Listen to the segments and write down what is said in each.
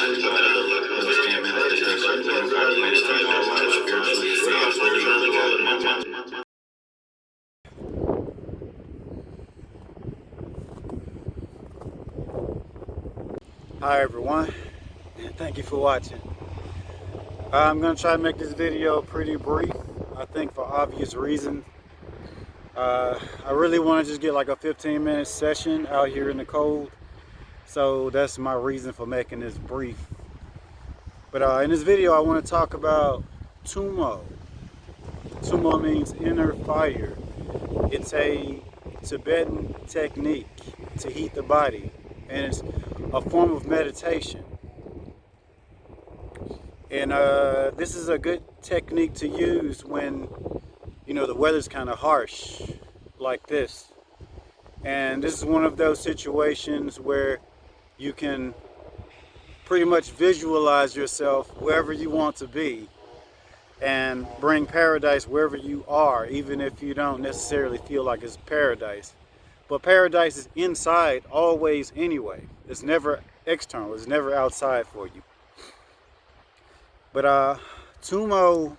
understand meditation, learn how to meditate more life spiritually, see how spiritual. Hi everyone, and thank you for watching. I'm going to try to make this video pretty brief, I think for obvious reasons. I really want to just get like a 15-minute session out here in the cold, so that's my reason for making this brief. But in this video I want to talk about Tummo. Tummo means inner fire. It's a Tibetan technique to heat the body, and it's a form of meditation. And this is a good technique to use when, the weather's kind of harsh like this. And this is one of those situations where you can pretty much visualize yourself wherever you want to be and bring paradise wherever you are, even if you don't necessarily feel like it's paradise. But paradise is inside always anyway. It's never external. It's never outside for you. But Tummo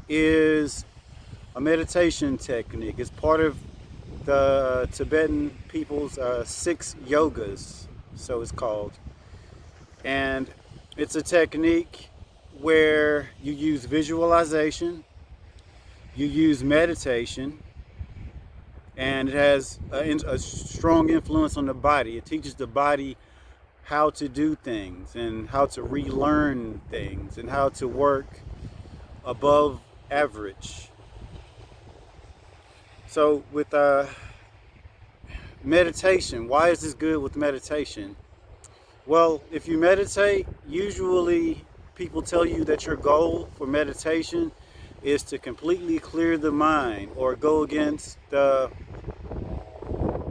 is a meditation technique. It's part of the Tibetan people's 6 yogas, so it's called. And it's a technique where you use visualization, you use meditation, and it has a strong influence on the body. It teaches the body how to do things and how to relearn things and how to work above average. So with meditation, why is this good with meditation? Well, if you meditate, usually people tell you that your goal for meditation is to completely clear the mind or go against the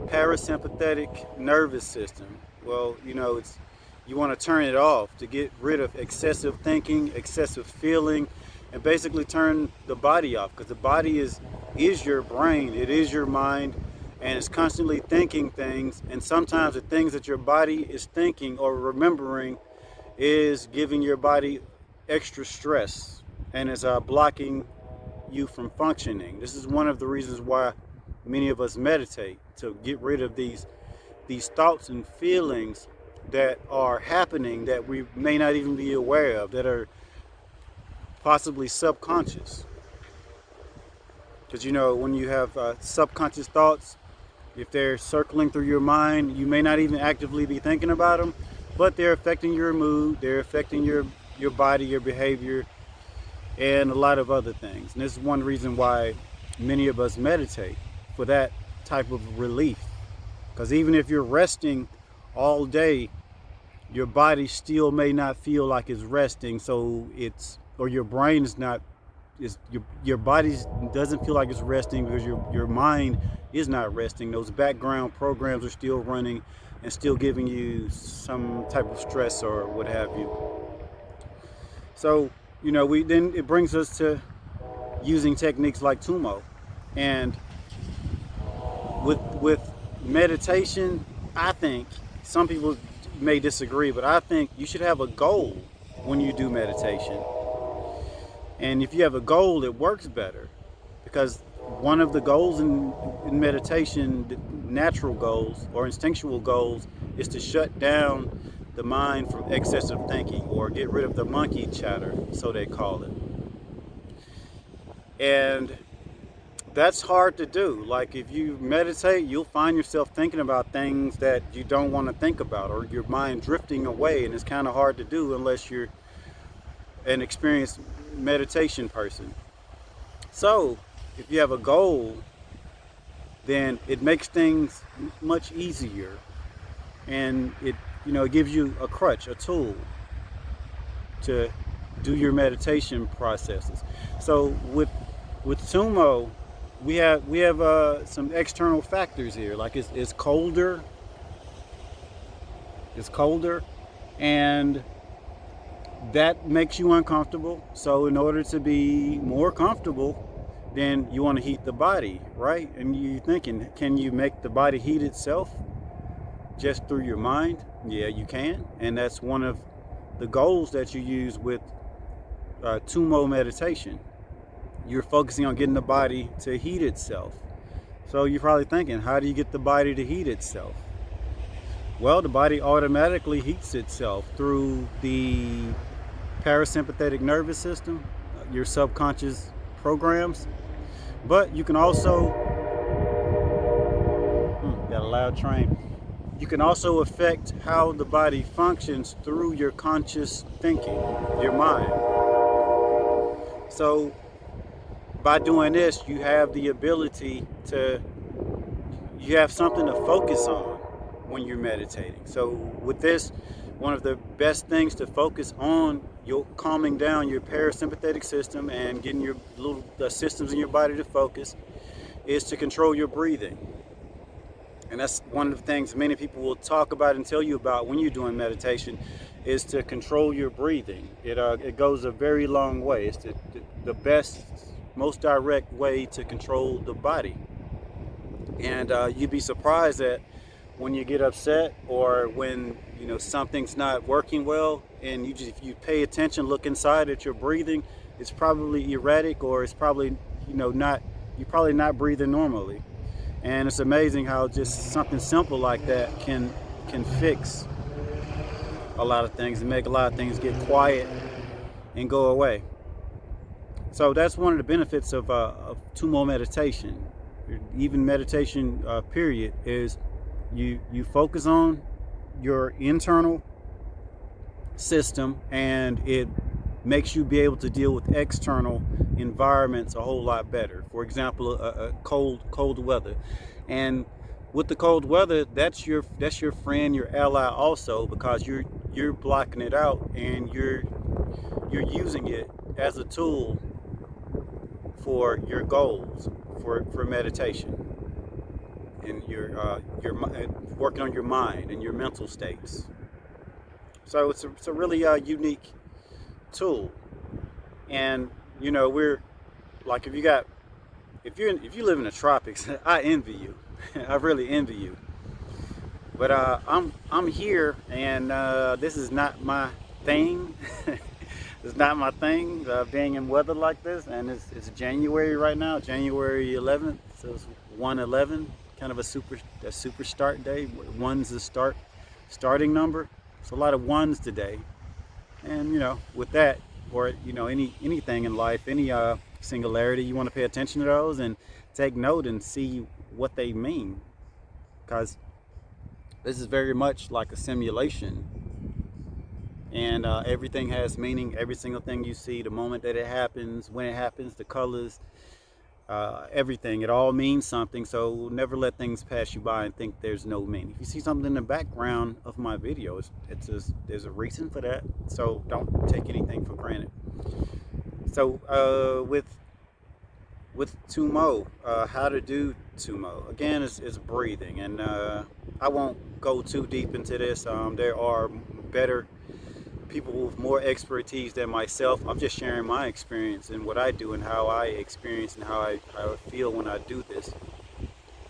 parasympathetic nervous system. Well, you want to turn it off to get rid of excessive thinking, excessive feeling, and basically turn the body off, because the body is your brain, it is your mind, and it's constantly thinking things, and sometimes the things that your body is thinking or remembering is giving your body extra stress and is blocking you from functioning. This is one of the reasons why many of us meditate, to get rid of these thoughts and feelings that are happening that we may not even be aware of, that are possibly subconscious. Because when you have subconscious thoughts, if they're circling through your mind, you may not even actively be thinking about them, but they're affecting your mood, they're affecting your body, your behavior, and a lot of other things. And this is one reason why many of us meditate, for that type of relief. Because even if you're resting all day, your body still may not feel like it's resting, or your brain is not, your body doesn't feel like it's resting because your mind is not resting. Those background programs are still running and still giving you some type of stress or what have you. So, then it brings us to using techniques like Tummo. And with meditation, I think some people may disagree, but I think you should have a goal when you do meditation. And if you have a goal, it works better, because one of the goals in meditation, the natural goals or instinctual goals, is to shut down the mind from excessive thinking, or get rid of the monkey chatter, so they call it. And that's hard to do. Like, if you meditate, you'll find yourself thinking about things that you don't want to think about, or your mind drifting away, and it's kind of hard to do unless you're an experienced meditation person. So if you have a goal, then it makes things much easier, and it gives you a crutch, a tool to do your meditation processes. So with Tummo, we have some external factors here, like it's colder, and that makes you uncomfortable. So in order to be more comfortable, then you want to heat the body, right? And you're thinking, can you make the body heat itself just through your mind? Yeah, you can. And that's one of the goals that you use with Tummo meditation. You're focusing on getting the body to heat itself. So you're probably thinking, how do you get the body to heat itself? Well, the body automatically heats itself through the parasympathetic nervous system, your subconscious programs. But you can also, got a loud train. You can also affect how the body functions through your conscious thinking, your mind. So by doing this, you have the ability to, you have something to focus on when you're meditating. So with this, one of the best things to focus on, you're calming down your parasympathetic system and getting your little systems in your body to focus, is to control your breathing. And that's one of the things many people will talk about and tell you about when you're doing meditation, is to control your breathing. It goes a very long way. It's the best, most direct way to control the body. And you'd be surprised that when you get upset, or when something's not working well, and if you pay attention, look inside at your breathing, it's probably erratic, or it's probably not, you're probably not breathing normally. And it's amazing how just something simple like that can fix a lot of things and make a lot of things get quiet and go away. So that's one of the benefits of Tummo meditation. Even meditation period is you focus on your internal system, and it makes you be able to deal with external environments a whole lot better. For example, cold weather, and with the cold weather, that's your friend, your ally also, because you're blocking it out, and you're using it as a tool for your goals, for meditation, and you're working on your mind and your mental states. So it's a really unique tool. And we're like, if you live in the tropics, I envy you. I really envy you. But I'm here, and this is not my thing. It's not my thing, being in weather like this. And it's January right now, January 11th. So it's 1/11, kind of a super start day. One's the starting number. So a lot of ones today. And with that, or anything in life, any singularity, you want to pay attention to those and take note and see what they mean, because this is very much like a simulation, and everything has meaning. Every single thing you see, the moment that it happens, when it happens, the colors, everything, it all means something. So never let things pass you by and think there's no meaning. If you see something in the background of my video, there's a reason for that. So don't take anything for granted. So with Tummo, how to do Tummo, again, is breathing, and I won't go too deep into this. There are better people with more expertise than myself. I'm just sharing my experience and what I do and how I experience and how I feel when I do this.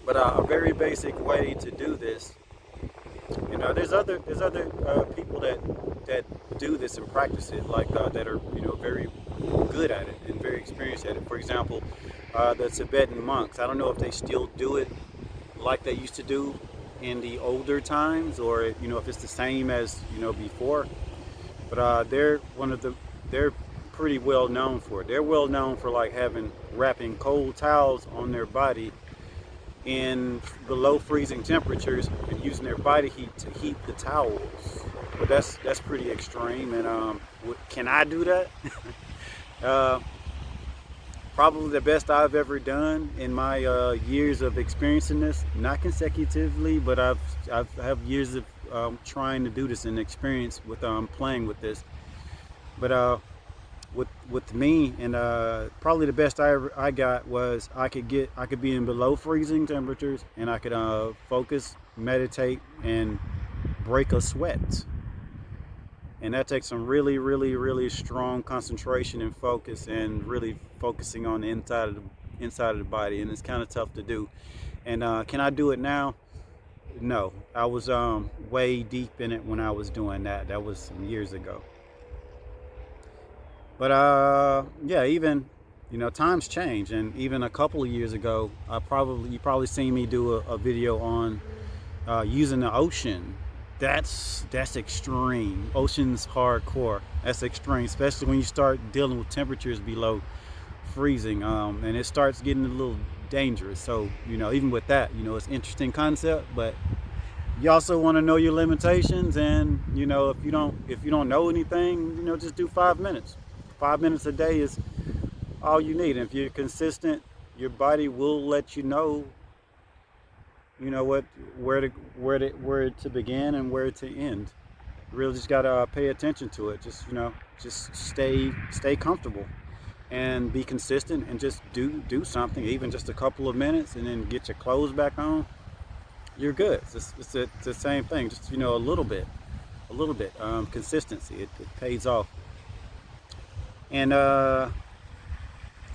But a very basic way to do this, there's other people that do this and practice it, like that are very good at it and very experienced at it. For example, the Tibetan monks. I don't know if they still do it like they used to do in the older times, or if it's the same as before. But they're pretty well known for it. They're well known for like wrapping cold towels on their body in below freezing temperatures and using their body heat to heat the towels. But that's pretty extreme. And can I do that? Probably the best I've ever done in my years of experiencing this. Not consecutively, but I have years of trying to do this and experience with playing with this. But with me, and probably the best I got was I could be in below freezing temperatures, and I could focus, meditate, and break a sweat. And that takes some really, really, really strong concentration and focus, and really focusing on the inside of the body. And it's kind of tough to do. And can I do it now? No, I was way deep in it when I was doing that. That was some years ago. But yeah, even times change, and even a couple of years ago, you probably seen me do a video on using the ocean. That's extreme. Ocean's hardcore. That's extreme, especially when you start dealing with temperatures below freezing, and it starts getting a little dangerous. So even with that, it's an interesting concept, but you also want to know your limitations. And if you don't know anything, just do 5 minutes. 5 minutes a day is all you need. And if you're consistent, your body will let you know what where to begin and where to end. You really just gotta pay attention to it. Just stay comfortable and be consistent, and just do something, even just a couple of minutes, and then get your clothes back on. You're good. It's the same thing. Just a little bit consistency. It pays off. And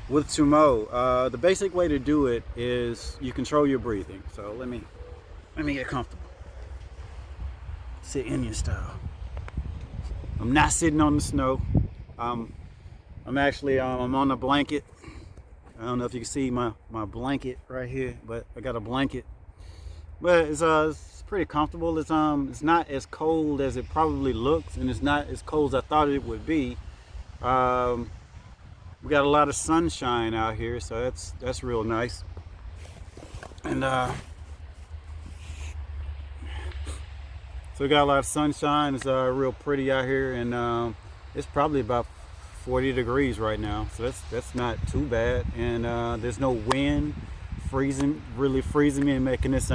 with Tummo, the basic way to do it is you control your breathing. So let me get comfortable. Sit Indian style. I'm not sitting on the snow. Um, I'm actually I'm on a blanket. I don't know if you can see my blanket right here, but I got a blanket. But it's pretty comfortable. It's not as cold as it probably looks, and it's not as cold as I thought it would be. Um, we got a lot of sunshine out here, so that's real nice. And so we got a lot of sunshine. It's real pretty out here, and it's probably about 40 degrees right now, so that's not too bad. And there's no wind really freezing me and making this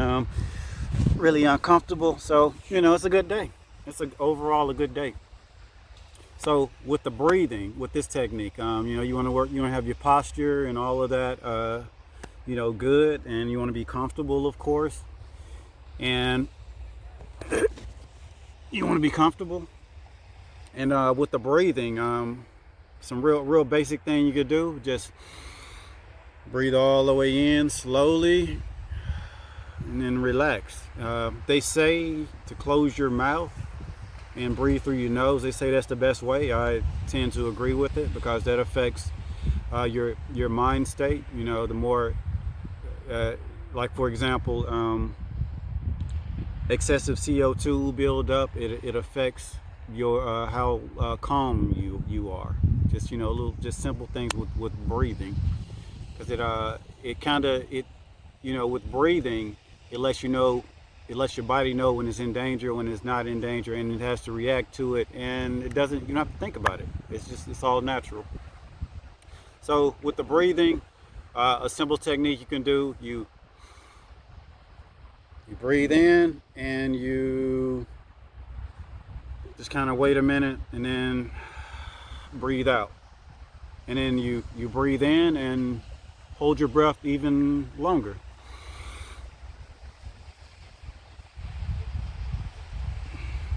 really uncomfortable. So it's a good day. Overall a good day. So with the breathing, with this technique, you want to work. You want to have your posture and all of that, good, and you want to be comfortable, of course. And you want to be comfortable. And with the breathing, some real basic thing you could do. Just breathe all the way in slowly, and then relax. They say to close your mouth and breathe through your nose. They say that's the best way. I tend to agree with it, because that affects your mind state. The more, like for example, excessive CO2 build up. It affects your how calm you are. Just just simple things with breathing, because it kind of it with breathing, it lets your body know when it's in danger, when it's not in danger, and it has to react to it. And you don't have to think about it. It's all natural. So with the breathing, a simple technique you can do: you breathe in, and you just kind of wait a minute, and then breathe out, and then you breathe in and hold your breath even longer.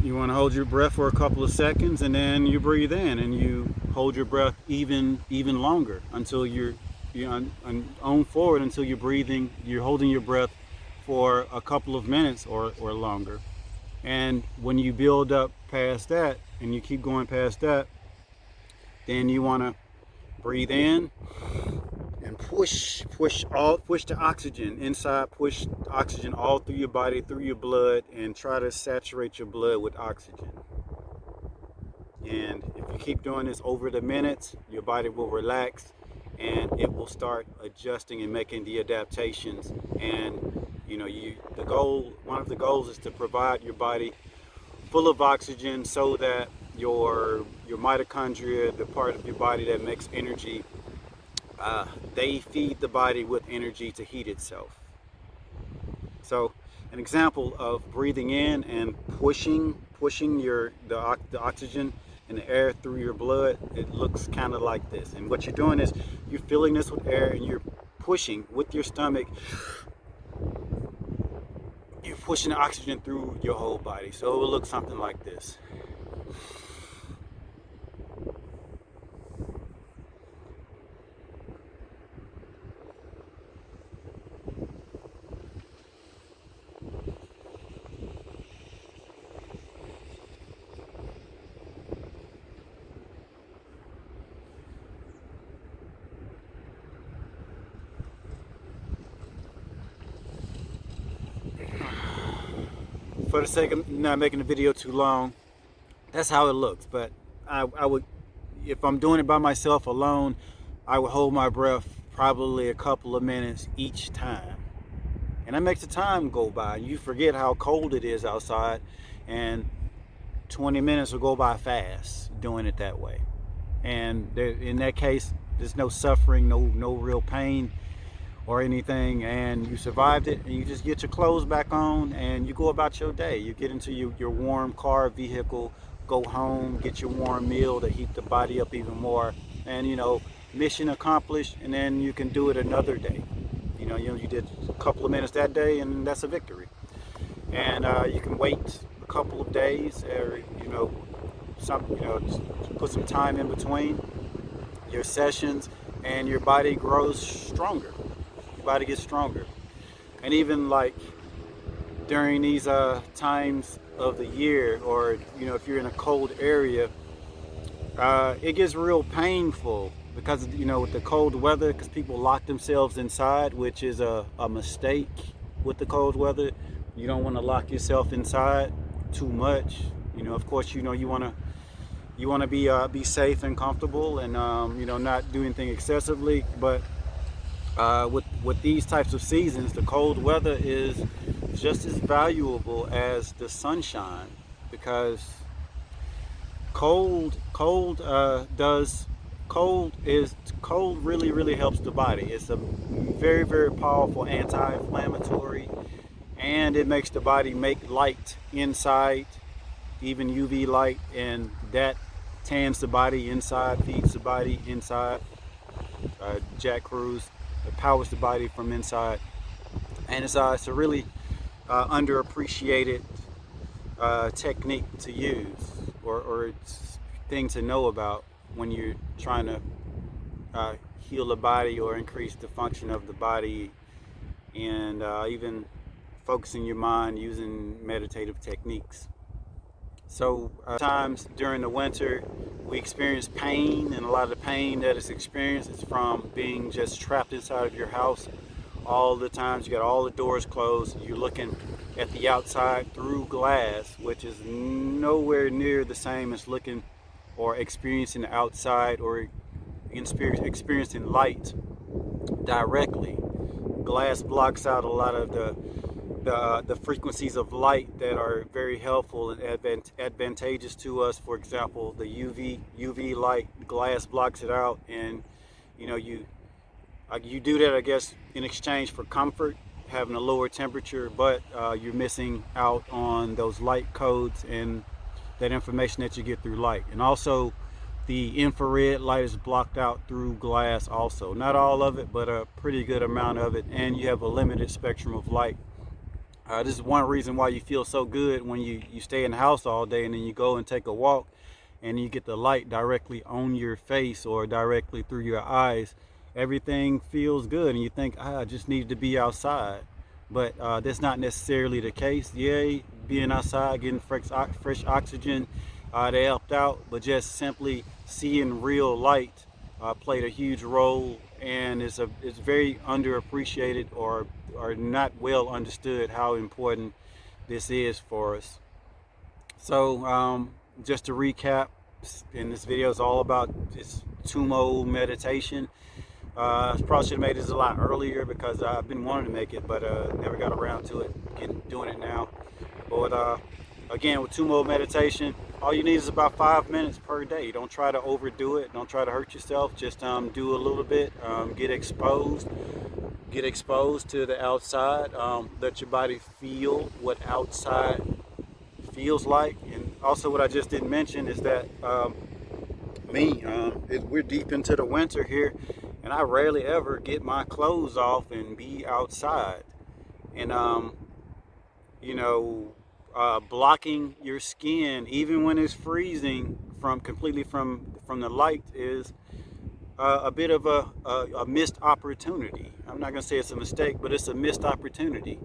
You want to hold your breath for a couple of seconds, and then you breathe in and you hold your breath even longer, until you're on forward, until you're holding your breath for a couple of minutes or longer. And when you build up past that and you keep going past that, then you want to breathe in and push the oxygen inside, push oxygen all through your body, through your blood, and try to saturate your blood with oxygen. And if you keep doing this over the minutes, your body will relax, and it will start adjusting and making the adaptations. And one of the goals is to provide your body full of oxygen, so that your mitochondria, the part of your body that makes energy, they feed the body with energy to heat itself. So an example of breathing in and pushing the oxygen and the air through your blood, it looks kind of like this. And what you're doing is you're filling this with air, and you're pushing with your stomach. You're pushing the oxygen through your whole body. So it will look something like this. for the sake of not making the video too long, that's how it looks. But I would, if I'm doing it by myself alone, I would hold my breath probably a couple of minutes each time. And that makes the time go by. You forget how cold it is outside, and 20 minutes will go by fast doing it that way. And there, in that case, there's no suffering, no real pain or anything, and you survived it, and you just get your clothes back on and you go about your day. You get into your warm car vehicle, go home, get your warm meal to heat the body up even more, and mission accomplished. And then you can do it another day. You did a couple of minutes that day, and that's a victory. And you can wait a couple of days, or put some time in between your sessions, and your body grows stronger. Your body gets stronger. And even like during these times of the year, or if you're in a cold area, it gets real painful because with the cold weather, because people lock themselves inside, which is a mistake with the cold weather. You don't want to lock yourself inside too much. Of course, you want to be safe and comfortable, and not do anything excessively. But with these types of seasons, the cold weather is just as valuable as the sunshine, because cold really helps the body. It's a very, very powerful anti-inflammatory, and it makes the body make light inside, even UV light, and that tans the body inside, feeds the body inside. Jack Cruz, it powers the body from inside, and it's a really underappreciated technique to use, or it's thing to know about when you're trying to heal the body or increase the function of the body, and even focusing your mind using meditative techniques. So times during the winter, we experience pain, and a lot of the pain that is experienced is from being just trapped inside of your house all the times. You got all the doors closed. You're looking at the outside through glass, which is nowhere near the same as looking or experiencing the outside, or experiencing light directly. Glass blocks out a lot of the frequencies of light that are very helpful and advantageous to us. For example, the UV light, glass blocks it out, and you do that, I guess, in exchange for comfort, having a lower temperature, but you're missing out on those light codes and that information that you get through light. And also, the infrared light is blocked out through glass also. Not all of it, but a pretty good amount of it, and you have a limited spectrum of light. This is one reason why you feel so good when you stay in the house all day, and then you go and take a walk, and you get the light directly on your face or directly through your eyes. Everything feels good, and you think, I just need to be outside. But that's not necessarily the case. Yeah, being outside, getting fresh oxygen, they helped out, but just simply seeing real light played a huge role, and it's very underappreciated, or not well understood how important this is for us. So just to recap, and this video is all about this Tummo meditation. I probably should have made this a lot earlier, because I've been wanting to make it, but never got around to it. Doing it now. But again, with Tummo meditation, all you need is about 5 minutes per day. Don't try to overdo it. Don't try to hurt yourself. Just do a little bit. Get exposed to the outside. Let your body feel what outside feels like. And also, what I just didn't mention is that we're deep into the winter here, and I rarely ever get my clothes off and be outside. And blocking your skin even when it's freezing completely from the light is a bit of a missed opportunity. I'm not gonna say it's a mistake, but it's a missed opportunity.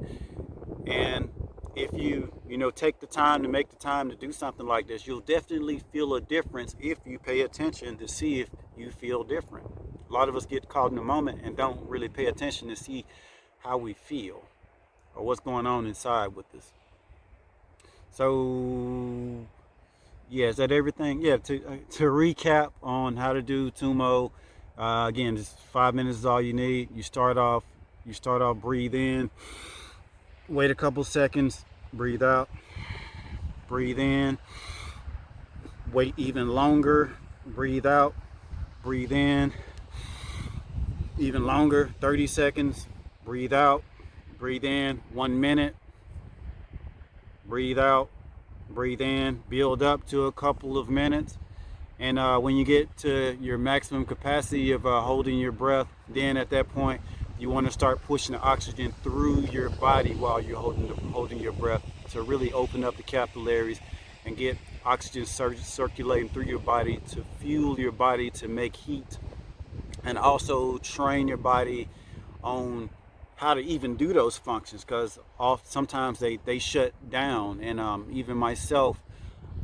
And if you take the time to make the time to do something like this, you'll definitely feel a difference if you pay attention to see if you feel different. A lot of us get caught in the moment and don't really pay attention to see how we feel or what's going on inside with us. So yeah, is that everything? Yeah, to recap on how to do Tummo, again, just 5 minutes is all you need. You start off, breathe in, wait a couple seconds, breathe out, breathe in, wait even longer, breathe out, breathe in, even longer, 30 seconds, breathe out, breathe in, 1 minute, breathe out, breathe in, build up to a couple of minutes. And when you get to your maximum capacity of holding your breath, then at that point, you want to start pushing the oxygen through your body while you're holding your breath to really open up the capillaries and get oxygen circulating through your body to fuel your body to make heat, and also train your body on how to even do those functions, because sometimes they shut down. And even myself,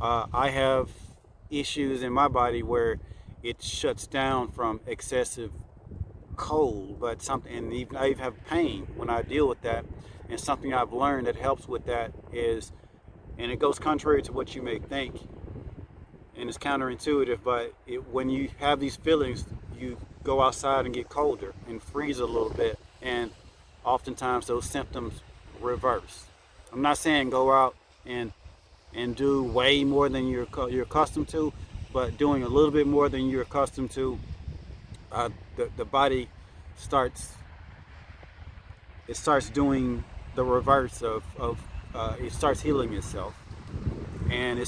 I have issues in my body where it shuts down from excessive cold, but something, and even I even have pain when I deal with that. And something I've learned that helps with that is, and it goes contrary to what you may think, and it's counterintuitive, but when you have these feelings, you go outside and get colder and freeze a little bit, and oftentimes those symptoms reverse. I'm not saying go out and do way more than you're accustomed to, but doing a little bit more than you're accustomed to, the body starts doing the reverse of it starts healing itself, and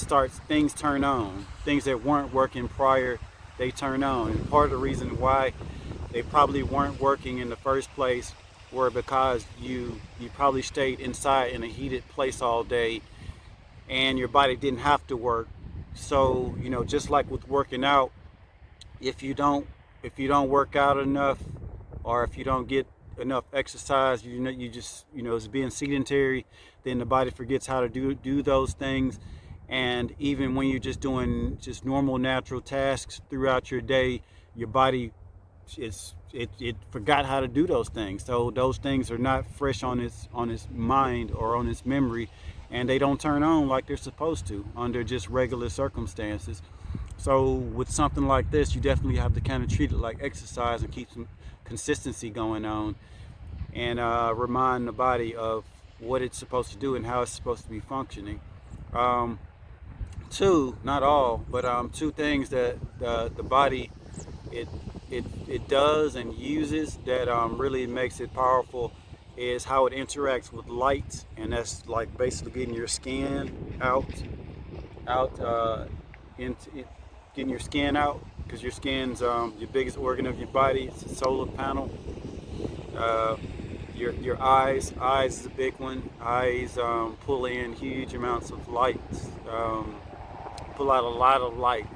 things turn on, things that weren't working prior, they turn on. And part of the reason why they probably weren't working in the first place were because you probably stayed inside in a heated place all day, and your body didn't have to work. So just like with working out, if you don't work out enough, or if you don't get enough exercise, you just it's being sedentary, then the body forgets how to do those things. And even when you're just doing just normal natural tasks throughout your day, your body it forgot how to do those things. So those things are not fresh on its mind or on its memory, and they don't turn on like they're supposed to under just regular circumstances. So with something like this, you definitely have to kind of treat it like exercise and keep some consistency going on, and remind the body of what it's supposed to do and how it's supposed to be functioning. Two, not all, but two things that the body it it does and uses that really makes it powerful is how it interacts with light, and that's like basically getting your skin out into it, getting your skin out, because your skin's your biggest organ of your body. It's a solar panel. Uh, your eyes is a big one. Eyes pull in huge amounts of light, pull out a lot of light,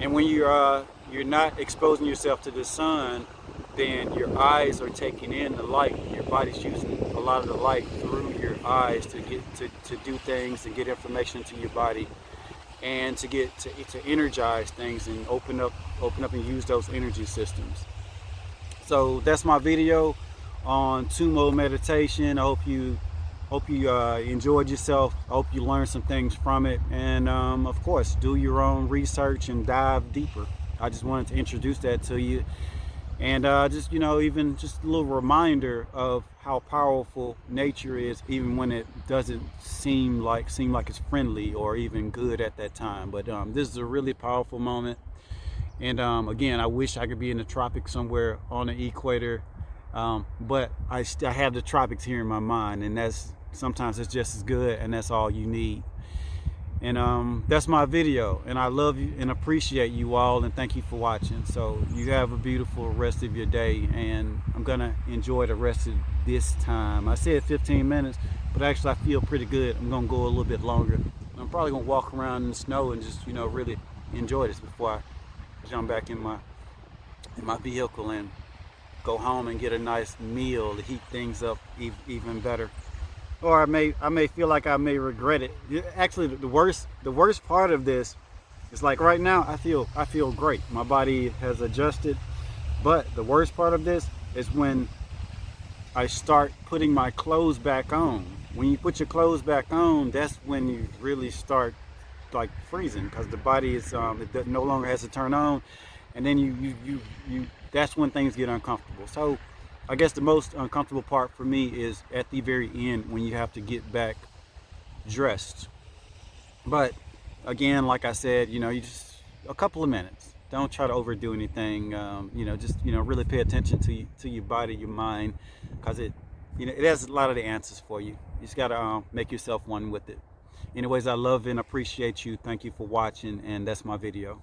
and when you're not exposing yourself to the sun, then your eyes are taking in the light. Your body's using a lot of the light through your eyes to get to do things, to get information into your body, and to energize things and open up and use those energy systems. So that's my video on Tummo meditation. I hope you enjoyed yourself. I hope you learned some things from it, and of course, do your own research and dive deeper. I just wanted to introduce that to you, and just even just a little reminder of how powerful nature is, even when it doesn't seem like it's friendly or even good at that time. But this is a really powerful moment. And again, I wish I could be in the tropics somewhere on the equator, but I have the tropics here in my mind, and sometimes it's just as good, and that's all you need. And that's my video, and I love you and appreciate you all, and thank you for watching. So you have a beautiful rest of your day, and I'm gonna enjoy the rest of this time. I said 15 minutes, but actually I feel pretty good. I'm gonna go a little bit longer. I'm probably gonna walk around in the snow and just really enjoy this before I jump back in my vehicle and go home and get a nice meal to heat things up even better. Or I may feel like I may regret it. Actually, the worst part of this is, like, right now I feel great. My body has adjusted, but the worst part of this is when I start putting my clothes back on. When you put your clothes back on, that's when you really start like freezing, because the body is it no longer has to turn on, and then you that's when things get uncomfortable. So I guess the most uncomfortable part for me is at the very end when you have to get back dressed. But again, like I said, you just a couple of minutes. Don't try to overdo anything. Just really pay attention to your body, your mind, because it has a lot of the answers for you. You just gotta make yourself one with it. Anyways, I love and appreciate you. Thank you for watching, and that's my video.